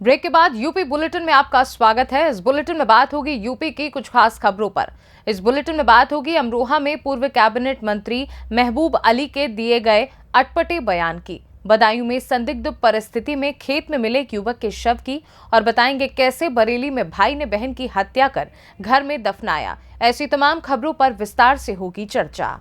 Break के बाद UP bulletin में आपका स्वागत है। इस बुलेटिन में बात होगी यूपी की कुछ खास खबरों पर। इस बुलेटिन में बात होगी अमरोहा में पूर्व कैबिनेट मंत्री महबूब अली के दिए गए अटपटे बयान की, बदायूं में संदिग्ध परिस्थिति में खेत में मिले एक युवक के शव की, और बताएंगे कैसे बरेली में भाई ने बहन की हत्या कर घर में दफनाया। ऐसी तमाम खबरों पर विस्तार से होगी चर्चा।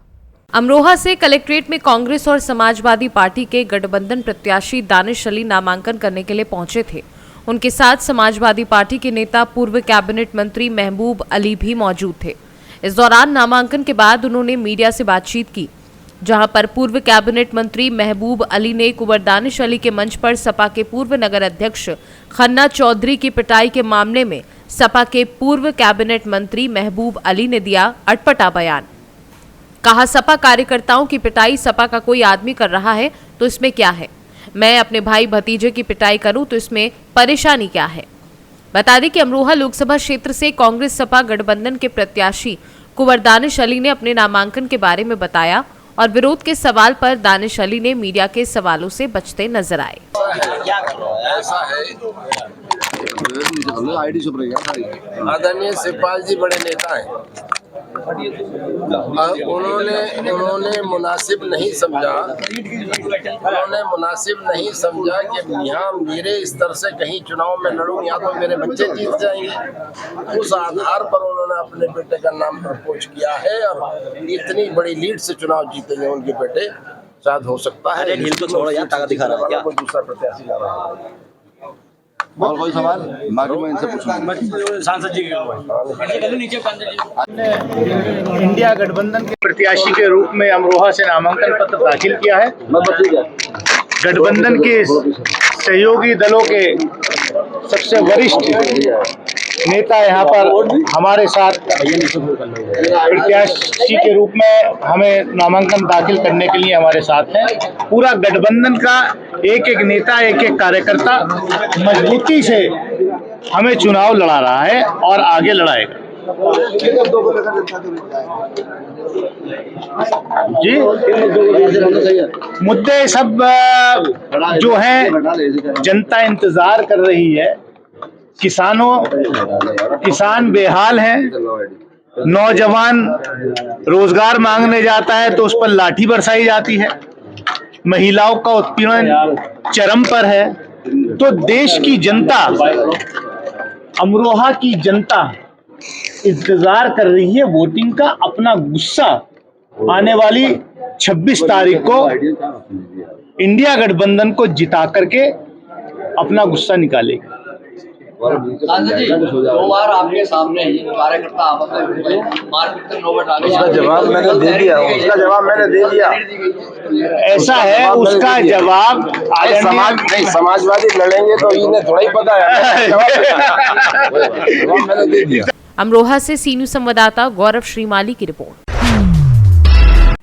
अमरोहा से कलेक्ट्रेट में कांग्रेस और समाजवादी पार्टी के गठबंधन प्रत्याशी दानिश अली नामांकन करने के लिए पहुंचे थे। उनके साथ समाजवादी पार्टी के नेता पूर्व कैबिनेट मंत्री महबूब अली भी मौजूद थे। इस दौरान नामांकन के बाद उन्होंने मीडिया से बातचीत की, जहां पर पूर्व कैबिनेट मंत्री महबूब अली ने कुंवर दानिश अली के मंच पर सपा के पूर्व नगर अध्यक्ष खन्ना चौधरी की पिटाई के मामले में सपा के पूर्व कैबिनेट मंत्री महबूब अली ने दिया अटपटा बयान। कहा, सपा कार्यकर्ताओं की पिटाई सपा का कोई आदमी कर रहा है तो इसमें क्या है? मैं अपने भाई भतीजे की पिटाई करूं तो इसमें परेशानी क्या है? बता दें कि अमरोहा लोकसभा क्षेत्र से कांग्रेस सपा गठबंधन के प्रत्याशी कुंवर दानिश अली ने अपने नामांकन के बारे में बताया, और विरोध के सवाल पर दानिश अली ने मीडिया के सवालों से बचते नजर आए। आदरणीय शिवपाल जी बड़े नेता हैं, उन्होंने मुनासिब नहीं समझा कि यहाँ मेरे स्तर से कहीं चुनाव में लड़ूं, या तो मेरे बच्चे जीत जाएंगे। उस आधार पर उन्होंने अपने बेटे का नाम प्रपोज किया है, और इतनी बड़ी लीड से चुनाव जीतेंगे उनके बेटे, शायद हो सकता है। ढील को छोड़ो यार, ताकत दिखा रहा है क्या? कोई दूसरा प्रत्याशी ला रहा है। और कोई सवाल बाकी मैं इनसे पूछूंगा। सांसद जी इंडिया गठबंधन के प्रत्याशी के रूप में अमरोहा से नामांकन पत्र दाखिल किया है। गठबंधन के सहयोगी दलों के सबसे वरिष्ठ नेता यहाँ पर हमारे साथ प्रत्याशी के रूप में हमें नामांकन दाखिल करने के लिए हमारे साथ हैं। पूरा गठबंधन का एक एक नेता, एक एक कार्यकर्ता मजबूती से हमें चुनाव लड़ा रहा है और आगे लड़ाएगा। जी, मुद्दे सब जो हैं जनता इंतजार कर रही है। किसान बेहाल हैं, नौजवान रोजगार मांगने जाता है तो उस पर लाठी बरसाई जाती है, महिलाओं का उत्पीड़न चरम पर है। तो देश की जनता, अमरोहा की जनता इंतजार कर रही है वोटिंग का। अपना गुस्सा आने वाली 26 तारीख को इंडिया गठबंधन को जिता करके अपना गुस्सा निकालेगी। दो बार आपके सामने ही कार्यकर्ता आपस में मारपीट कर नौबत आ गई। उसका जवाब मैंने दे दिया। ऐसा है, उसका जवाब समाजवादी लड़ेंगे तो इन्हें थोड़ा ही पता है। जवाब मैंने दे दिया। अमरोहा से सीनियर संवाददाता गौरव श्रीमाली की रिपोर्ट।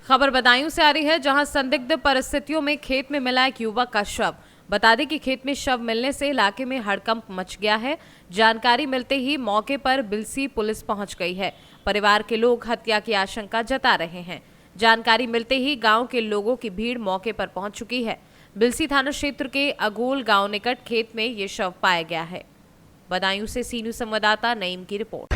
खबर बदायूं से आ रही है, जहां संदिग्ध परिस्थितियों में खेत में मिला एक युवक का शव। बता दें कि खेत में शव मिलने से इलाके में हड़कंप मच गया है। जानकारी मिलते ही मौके पर बिलसी पुलिस पहुंच गई है। परिवार के लोग हत्या की आशंका जता रहे हैं। जानकारी मिलते ही गांव के लोगों की भीड़ मौके पर पहुंच चुकी है। बिलसी थाना क्षेत्र के अगोल गांव निकट खेत में ये शव पाया गया है। बदायूं से सीनियर संवाददाता नईम की रिपोर्ट।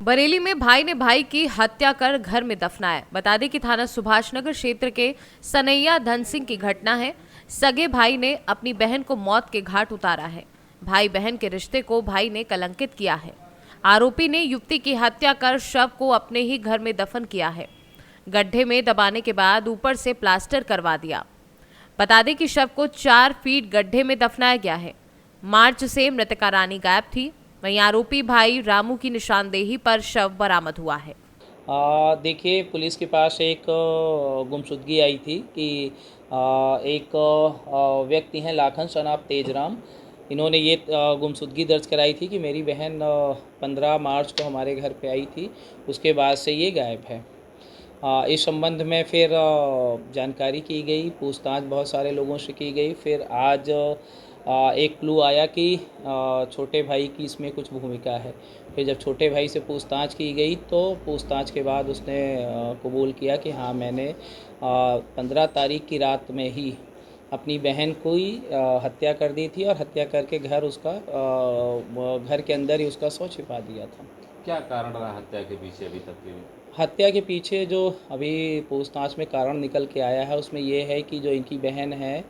बरेली में भाई ने भाई की हत्या कर घर में दफनाया। बता दें कि थाना सुभाष नगर क्षेत्र के सनैया धन सिंह की घटना है। सगे भाई ने अपनी बहन को मौत के घाट उतारा है। भाई बहन के रिश्ते को भाई ने कलंकित किया है। आरोपी ने युवती की हत्या कर शव को अपने ही घर में दफन किया है। गड्ढे में दबाने के बाद ऊपर से प्लास्टर करवा दिया। बता दें कि शव को 4 फीट गड्ढे में दफनाया गया है। मार्च से मृतका रानी गायब थी। वहीं आरोपी भाई रामू की निशानदेही पर शव बरामद हुआ है। देखिए, पुलिस के पास एक गुमशुदगी आई थी कि एक व्यक्ति हैं लाखन सनाब तेजराम, इन्होंने ये गुमशुदगी दर्ज कराई थी कि मेरी बहन 15 मार्च को हमारे घर पे आई थी, उसके बाद से ये गायब है। इस संबंध में फिर जानकारी की गई, पूछताछ बहुत सारे लोगों से की गई। फिर आज एक क्लू आया कि छोटे भाई की इसमें कुछ भूमिका है। फिर जब छोटे भाई से पूछताछ की गई तो पूछताछ के बाद उसने कबूल किया कि हाँ, मैंने 15 तारीख की रात में ही अपनी बहन को ही हत्या कर दी थी और हत्या करके घर के अंदर ही उसका शव छिपा दिया था। क्या कारण रहा हत्या के पीछे अभी तक के? हत्या के पीछे जो अभी पूछताछ में कारण निकल के आया है उसमें ये है कि जो इनकी बहन है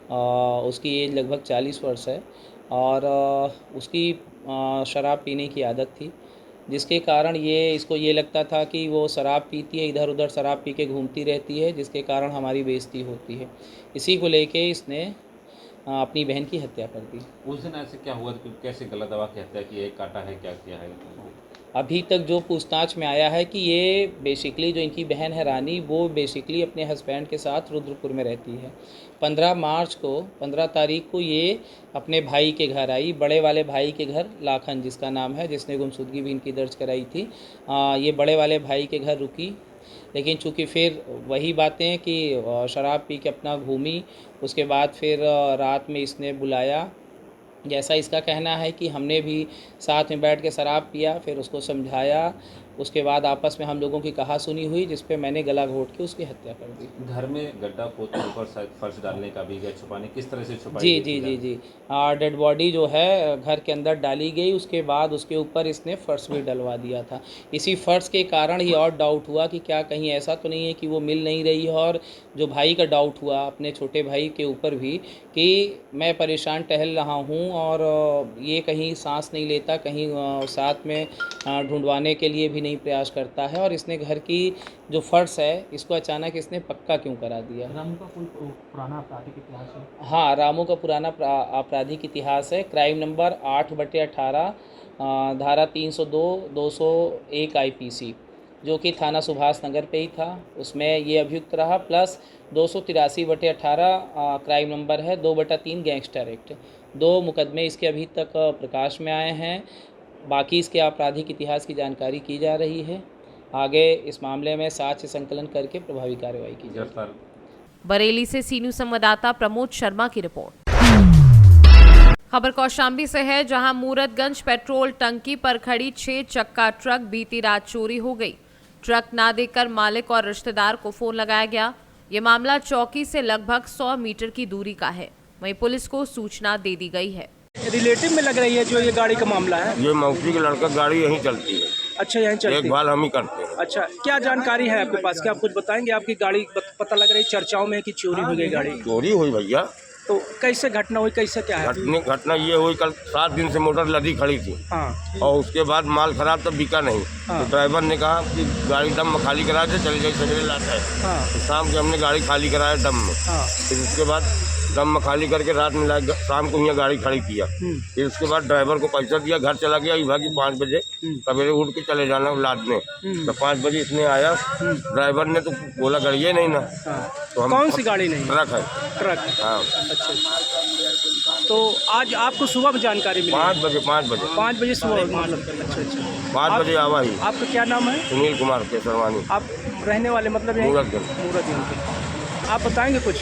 उसकी एज लगभग 40 वर्ष है और उसकी शराब पीने की आदत थी, जिसके कारण इसको ये लगता था कि वो शराब पीती है, इधर उधर शराब पी के घूमती रहती है, जिसके कारण हमारी बेइज्जती होती है। इसी को लेके इसने अपनी बहन की हत्या कर दी। उस दिन ऐसे क्या हुआ कि कैसे गला दबा के हत्या की है, काटा है, क्या किया है? अभी तक जो पूछताछ में आया है कि ये बेसिकली जो इनकी बहन है रानी, वो बेसिकली अपने हस्बैंड के साथ रुद्रपुर में रहती है। 15 तारीख को ये अपने भाई के घर आई, बड़े वाले भाई के घर, लाखन जिसका नाम है, जिसने गुमशुदगी भी इनकी दर्ज कराई थी। ये बड़े वाले भाई के घर रुकी, लेकिन चूँकि फिर वही बातें कि शराब पी के अपना घूमी, उसके बाद फिर रात में इसने बुलाया। जैसा इसका कहना है कि हमने भी साथ में बैठ के शराब पिया, फिर उसको समझाया, उसके बाद आपस में हम लोगों की कहा-सुनी हुई, जिस पे मैंने गला घोंट के उसकी हत्या कर दी। घर में गड्ढा खोदकर ऊपर शायद फर्श डालने का भी गया, छुपाने किस तरह से छुपाई? जी। डेड बॉडी जो है घर के अंदर डाली गई, उसके बाद उसके ऊपर इसने फर्श भी डलवा दिया था। इसी फर्श के कारण ही और डाउट हुआ कि क्या कहीं ऐसा तो नहीं है कि वो मिल नहीं रही है, और जो भाई का डाउट हुआ अपने छोटे भाई के ऊपर भी कि मैं परेशान टहल रहा हूँ और ये कहीं सांस नहीं लेता, कहीं साथ में ढूंढवाने के लिए भी नहीं प्रयास करता है, और इसने घर की जो फर्श है इसको अचानक इसने पक्का क्यों करा दिया। रामू का कोई पुराना आपराधिक इतिहास है? हाँ, रामू का पुराना आपराधिक इतिहास है। क्राइम नंबर 8/18 धारा 302 201 IPC, जो कि थाना सुभाष नगर पे ही था, उसमें ये अभियुक्त रहा, प्लस 283/18 क्राइम नंबर है 2/3 गैंगस्टर एक्ट। 2 मुकदमे इसके अभी तक प्रकाश में आए हैं। बाकी इसके आपराधिक इतिहास की जानकारी की जा रही है। आगे इस मामले में साक्ष्य संकलन करके प्रभावी कार्रवाई की जाएगी। बरेली से सीनू संवाददाता प्रमोद शर्मा की रिपोर्ट। खबर कौशाम्बी से है, जहां मूरतगंज पेट्रोल टंकी पर खड़ी 6 चक्का ट्रक बीती रात चोरी हो गई। ट्रक ना देकर मालिक और रिश्तेदार को फोन लगाया गया। ये मामला चौकी से लगभग 100 मीटर की दूरी का है। वहीं पुलिस को सूचना दे दी गई है। रिलेटिव में लग रही है जो ये गाड़ी का मामला है? ये मौसी के लड़का गाड़ी यहीं चलती है। अच्छा, यहीं चलती है। देखभाल हम ही करते हैं। अच्छा, क्या जानकारी है आपके पास? क्या आप कुछ बताएंगे? आपकी गाड़ी पता लग रही है चर्चाओं में कि चोरी हो गई गाड़ी। चोरी हुई भैया। तो कैसे घटना हुई, कैसे क्या है? घटना ये हुई, कल 7 दिन से मोटर लदी खड़ी थी। हाँ। और उसके बाद माल खराब तो बिका नहीं। हाँ। तो ड्राइवर ने कहा कि गाड़ी डम में खाली करा दे, चले जाए सवेरे लाता है। हाँ। तो शाम को हमने गाड़ी खाली कराया डम में। हाँ। फिर उसके बाद डम में खाली करके रात में शाम को यहाँ गाड़ी खड़ी किया। फिर उसके बाद ड्राइवर को पैसा दिया, घर चला गया। इस भागी 5 बजे सवेरे उठ के चले जाना लादने। तो 5 बजे इसने आया, ड्राइवर ने तो बोला गाड़ी नहीं ना। तो हम कौन सी गाड़ी नहीं? ट्रक है। ट्रक। हाँ। अच्छा, तो आज आपको सुबह में जानकारी मिली? 5 बजे 5 बजे सुबह। अच्छा। 5 बजे आवा ही। आपका क्या नाम है? सुनील कुमार केसरवानी। आप रहने वाले मतलब मूरतगंज के। आप बताएंगे कुछ?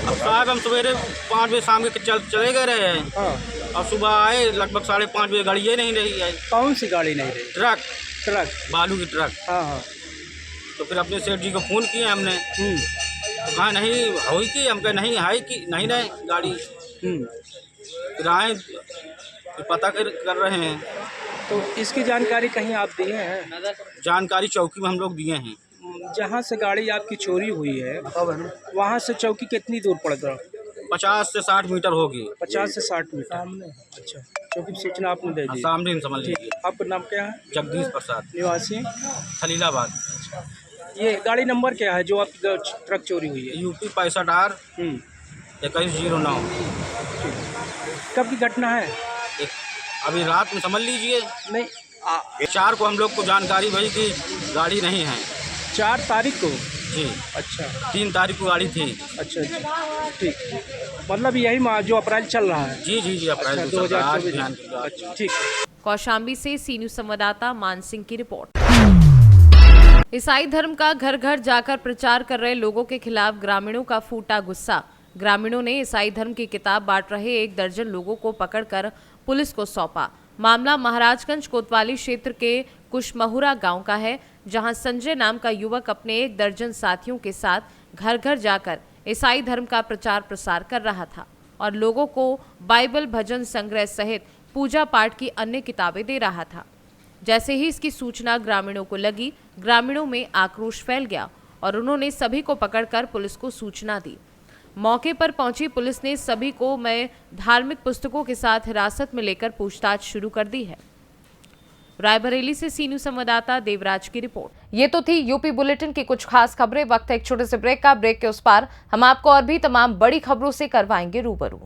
अब साहब हम सवेरे 5 बजे शाम के चले गए रहे हैं। हाँ। अब सुबह आए लगभग 5:30 बजे, गाड़ी ये नहीं रही है। कौन सी गाड़ी नहीं रही? ट्रक बालू की ट्रक। हाँ। तो फिर अपने सेठ जी को फ़ोन किए हमने, तो कहा नहीं हुई कि हम कहे नहीं है कि नहीं रहे गाड़ी। फिर आए, फिर पता कर रहे हैं। तो इसकी जानकारी कहीं आप दिए हैं? जानकारी चौकी में हम लोग दिए हैं। जहाँ से गाड़ी आपकी चोरी हुई है वहाँ से चौकी कितनी दूर पड़ रहा? 50 से 60 मीटर होगी। 50 से 60 मीटर। अच्छा, चौकी सूचना आपने दे दी? सामने समझ लीजिए। आपका नाम क्या है? जगदीश प्रसाद, निवासी खलीलाबाद। ये गाड़ी नंबर क्या है जो आपकी ट्रक चोरी हुई है? UP 65R 2109। कब की घटना है? अभी रात में समझ लीजिए। नहीं, 4 को हम लोग को जानकारी भई कि गाड़ी नहीं है। 4 तारीख को? जी। अच्छा। 3 तारीख को गाड़ी थी। अच्छा, ठीक। मतलब यही जो अप्रैल चल रहा है? जी अप्रैल। अच्छा, 2024। अच्छा, ठीक। कौशाम्बी से सीनू संवाददाता मान सिंह की रिपोर्ट। ईसाई धर्म का घर घर जाकर प्रचार कर रहे लोगों के खिलाफ ग्रामीणों का फूटा गुस्सा। ग्रामीणों ने ईसाई धर्म की किताब बांट रहे 1 दर्जन लोगों को पकड़कर पुलिस को सौंपा। मामला महाराजगंज कोतवाली क्षेत्र के कुशमहुरा गांव का है, जहां संजय नाम का युवक अपने 1 दर्जन साथियों के साथ घर घर जाकर ईसाई धर्म का प्रचार प्रसार कर रहा था और लोगों को बाइबल, भजन संग्रह सहित पूजा पाठ की अन्य किताबें दे रहा था। जैसे ही इसकी सूचना ग्रामीणों को लगी, ग्रामीणों में आक्रोश फैल गया और उन्होंने सभी को पकड़कर पुलिस को सूचना दी। मौके पर पहुंची पुलिस ने सभी को धार्मिक पुस्तकों के साथ हिरासत में लेकर पूछताछ शुरू कर दी है। रायबरेली से सी न्यूज़ संवाददाता देवराज की रिपोर्ट। ये तो थी यूपी बुलेटिन की कुछ खास खबरें। वक्त है एक छोटे से ब्रेक का। ब्रेक के उस पार हम आपको और भी तमाम बड़ी खबरों से करवाएंगे रूबरू।